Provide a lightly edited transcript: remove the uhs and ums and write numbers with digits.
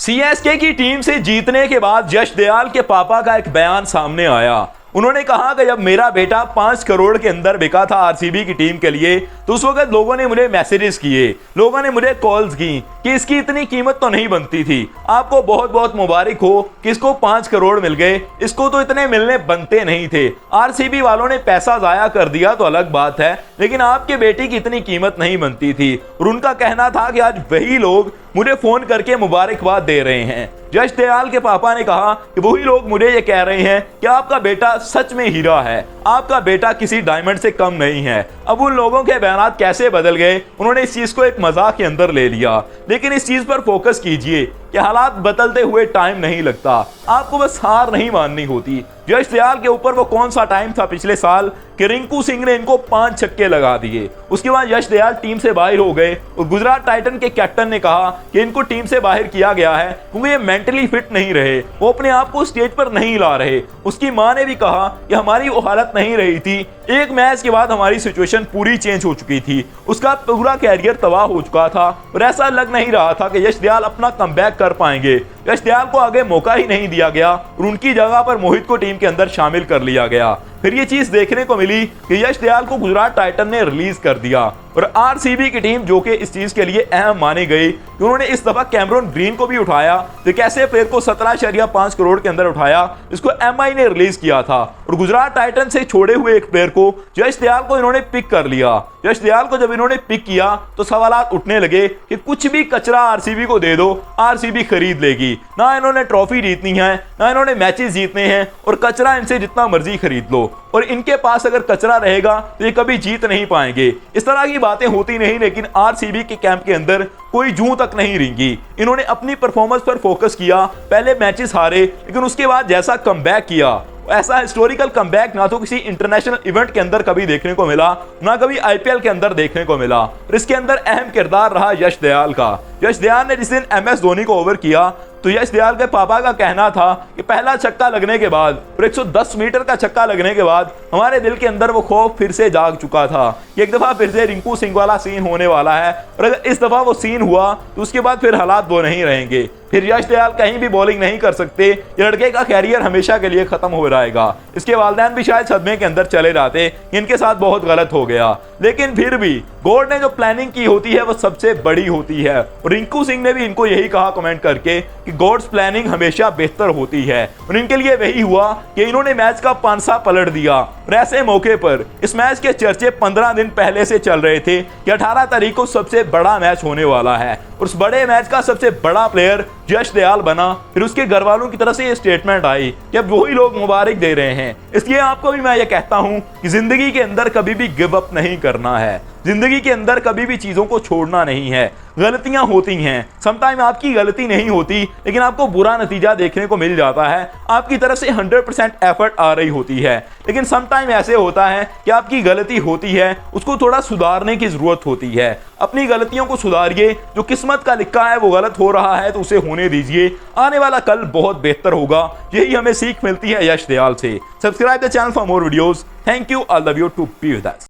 CSK की team से जीतने के बाद यश दयाल के पापा का एक बयान सामने आया। उन्होंने कहा कि जब मेरा बेटा 5 करोड़ के अंदर बिका था आरसीबी की टीम के लिए तो उस वक्त लोगों ने मुझे मैसेजेस किए, लोगों ने मुझे कॉल्स की कि इसकी इतनी कीमत तो नहीं बनती थी। आपको बहुत बहुत मुबारक हो कि इसको 5 करोड़ मिल गए, इसको तो इतने मिलने बनते नहीं थे। आरसीबी वालों ने पैसा जाया कर दिया तो अलग बात है, लेकिन आपके बेटे की इतनी कीमत नहीं बनती थी। और उनका कहना था कि आज वही लोग मुझे फोन करके मुबारकबाद दे रहे हैं। यश दयाल के पापा ने कहा कि वही लोग मुझे ये कह रहे हैं कि आपका बेटा सच में हीरा है, आपका बेटा किसी डायमंड से कम नहीं है। अब उन लोगों के बयान कैसे बदल गए, उन्होंने इस चीज को एक मजाक के अंदर ले लिया। लेकिन इस चीज पर फोकस कीजिए कि हालात बदलते हुए टाइम नहीं लगता, आपको बस हार नहीं माननी होती। यश दयाल के ऊपर वो कौन सा टाइम था पिछले साल कि रिंकू सिंह ने इनको 5 छक्के लगा दिए, उसके बाद यश दयाल टीम से बाहर हो गए और गुजरात टाइटन के कैप्टन ने कहा कि इनको टीम से बाहर किया गया है क्योंकि ये मेंटली फिट नहीं रहे, वो अपने आप को स्टेज पर नहीं ला रहे। उसकी मां ने भी कहा कि हमारी वो हालत नहीं रही थी, एक मैच के बाद हमारी सिचुएशन पूरी चेंज हो चुकी थी, उसका पूरा कैरियर तबाह हो चुका था और ऐसा लग नहीं रहा था कि यश दयाल अपना कमबैक कर पाएंगे। यश दयाल को आगे मौका ही नहीं दिया गया और उनकी जगह पर मोहित को टीम के अंदर शामिल कर लिया गया। फिर ये चीज देखने को मिली कि यश दयाल को गुजरात टाइटन ने रिलीज कर दिया और आरसीबी की टीम जो कि इस चीज के लिए अहम मानी गई कि उन्होंने इस दफा कैमरन ग्रीन को भी उठाया, तो कैसे प्लेयर को 17.5 करोड़ के अंदर उठाया, इसको एमआई ने रिलीज किया था और गुजरात टाइटन से छोड़े हुए एक प्लेयर को यश दयाल को इन्होंने पिक कर लिया। यश दयाल को जब इन्होंने पिक किया तो सवालात उठने लगे कि कुछ भी कचरा आरसीबी को दे दो, आरसीबी खरीद लेगी। ना इन्होंने ट्रॉफी जीतनी है, ना इन्होंने मैचेस जीतने हैं और कचरा इनसे जितना मर्जी खरीद लो, और इनके पास अगर कचरा रहेगा तो ये कभी जीत नहीं पाएंगे। इस तरह की बातें होती नहीं, लेकिन आरसीबी के कैंप के अंदर कोई जूं तक नहीं रेंगी। इन्होंने अपनी परफॉर्मेंस पर फोकस किया, पहले मैचेस हारे लेकिन उसके बाद जैसा कमबैक किया, ऐसा हिस्टोरिकल कमबैक ना तो किसी इंटरनेशनल इवेंट के अंदर कभी देखने को मिला, ना कभी आईपीएल के अंदर देखने को मिला। और इसके अंदर अहम किरदार रहा यश दयाल का। यश दयाल ने जिस दिन एमएस धोनी को ओवर किया तो यश दयाल के पापा का कहना था कि पहला छक्का लगने के बाद और 110 मीटर का छक्का लगने के बाद हमारे दिल के अंदर वो खौफ फिर से जाग चुका था कि एक दफा फिर से रिंकू सिंह वाला सीन होने वाला है, और अगर इस दफा वो सीन हुआ तो उसके बाद फिर हालात वो नहीं रहेंगे, फिर यश दयाल कहीं भी बॉलिंग नहीं कर सकते, ये लड़के का कैरियर हमेशा के लिए खत्म हो जाएगा। इसके वालिदैन भी शायद सदमे के अंदर चले जाते, इनके साथ बहुत गलत हो गया। लेकिन फिर भी गॉड ने जो प्लानिंग की होती है वो सबसे बड़ी होती है, और रिंकू सिंह ने भी इनको यही कहा कमेंट करके कि गॉड्स प्लानिंग हमेशा बेहतर होती है, और इनके लिए वही हुआ कि इन्होंने मैच का पांसा पलट दिया। और ऐसे मौके पर इस मैच के चर्चे 15 दिन पहले से चल रहे थे कि 18 तारीख को सबसे बड़ा मैच होने वाला है, और उस बड़े मैच का सबसे बड़ा प्लेयर यश दयाल बना। फिर उसके घर वालों की तरफ से ये स्टेटमेंट आई कि अब वही लोग मुबारक दे रहे हैं। इसलिए आपको भी मैं ये कहता हूं कि जिंदगी के अंदर कभी भी गिव अप नहीं करना है, जिंदगी के अंदर कभी भी चीजों को छोड़ना नहीं है। गलतियां होती हैं, समटाइम आपकी गलती नहीं होती लेकिन आपको बुरा नतीजा देखने को मिल जाता है, आपकी तरफ से 100% एफर्ट आ रही होती है, लेकिन समटाइम ऐसे होता है कि आपकी गलती होती है, उसको थोड़ा सुधारने की जरूरत होती है। अपनी गलतियों को सुधारिए, जो किस्मत का लिखा है वो गलत हो रहा है तो उसे होने दीजिए, आने वाला कल बहुत बेहतर होगा। यही हमें सीख मिलती है यश दयाल से। Subscribe the channel for more videos. Thank you, I love you to be with us.